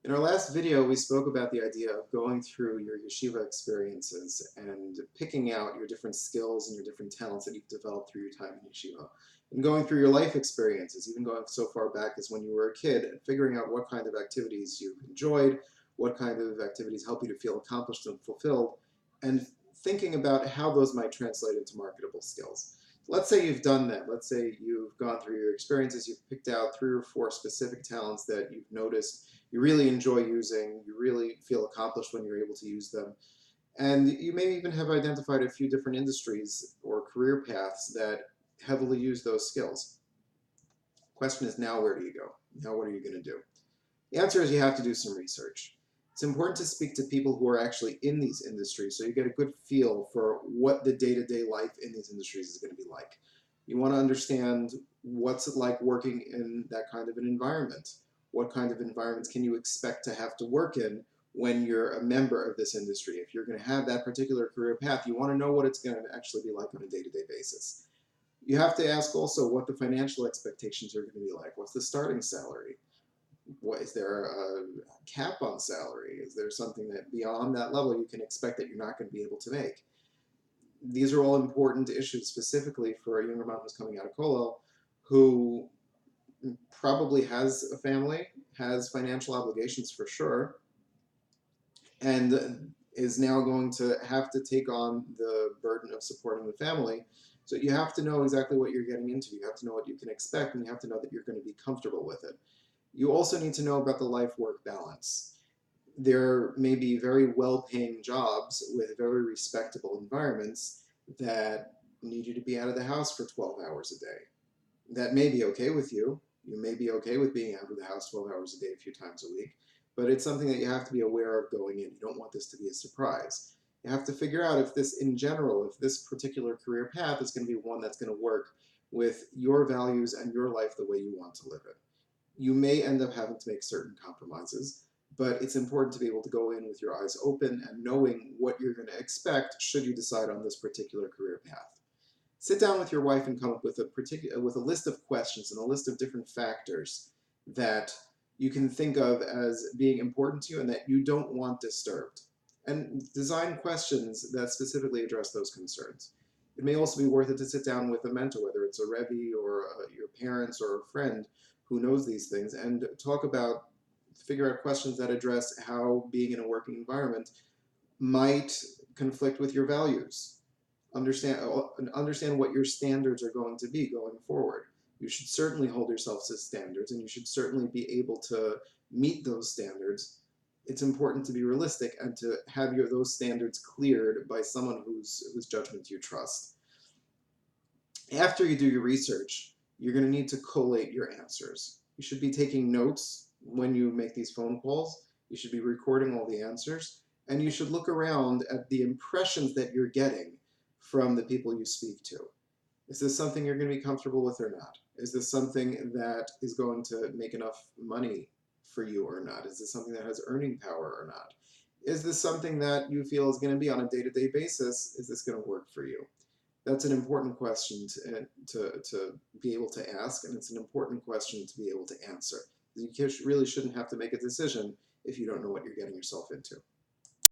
In our last video, we spoke about the idea of going through your yeshiva experiences and picking out your different skills and your different talents that you've developed through your time in yeshiva. And going through your life experiences, even going so far back as when you were a kid, and figuring out what kind of activities you've enjoyed, what kind of activities help you to feel accomplished and fulfilled, and thinking about how those might translate into marketable skills. Let's say you've done that. Let's say you've gone through your experiences, you've picked out 3 or 4 specific talents that you've noticed you really enjoy using, you really feel accomplished when you're able to use them. And you may even have identified a few different industries or career paths that heavily use those skills. Question is, now where do you go? Now what are you going to do? The answer is you have to do some research. It's important to speak to people who are actually in these industries so you get a good feel for what the day-to-day life in these industries is going to be like. You want to understand what's it like working in that kind of an environment. What kind of environments can you expect to have to work in when you're a member of this industry? If you're going to have that particular career path, you want to know what it's going to actually be like on a day-to-day basis. You have to ask also what the financial expectations are going to be like. What's the starting salary? Is there a cap on salary? Is there something that beyond that level you can expect that you're not going to be able to make? These are all important issues specifically for a younger mom who's coming out of Kollel, who probably has a family, has financial obligations for sure, and is now going to have to take on the burden of supporting the family. So you have to know exactly what you're getting into. You have to know what you can expect, and you have to know that you're going to be comfortable with it. You also need to know about the life-work balance. There may be very well-paying jobs with very respectable environments that need you to be out of the house for 12 hours a day. That may be okay with you. You may be okay with being out of the house 12 hours a day a few times a week, but it's something that you have to be aware of going in. You don't want this to be a surprise. You have to figure out if this, in general, if this particular career path is going to be one that's going to work with your values and your life the way you want to live it. You may end up having to make certain compromises, but it's important to be able to go in with your eyes open and knowing what you're going to expect should you decide on this particular career path. Sit down with your wife and come up with a list of questions and a list of different factors that you can think of as being important to you and that you don't want disturbed. And design questions that specifically address those concerns. It may also be worth it to sit down with a mentor, whether it's a Rebbe or your parents or a friend who knows these things, and figure out questions that address how being in a working environment might conflict with your values. Understand what your standards are going to be going forward. You should certainly hold yourself to standards, and you should certainly be able to meet those standards. It's important to be realistic and to have those standards cleared by someone whose judgment you trust. After you do your research, you're going to need to collate your answers. You should be taking notes when you make these phone calls. You should be recording all the answers, and you should look around at the impressions that you're getting from the people you speak to. Is this something you're going to be comfortable with or not? Is this something that is going to make enough money for you or not? Is this something that has earning power or not? Is this something that you feel is going to be on a day-to-day basis? Is this going to work for you? That's an important question to be able to ask, and it's an important question to be able to answer. You really shouldn't have to make a decision if you don't know what you're getting yourself into.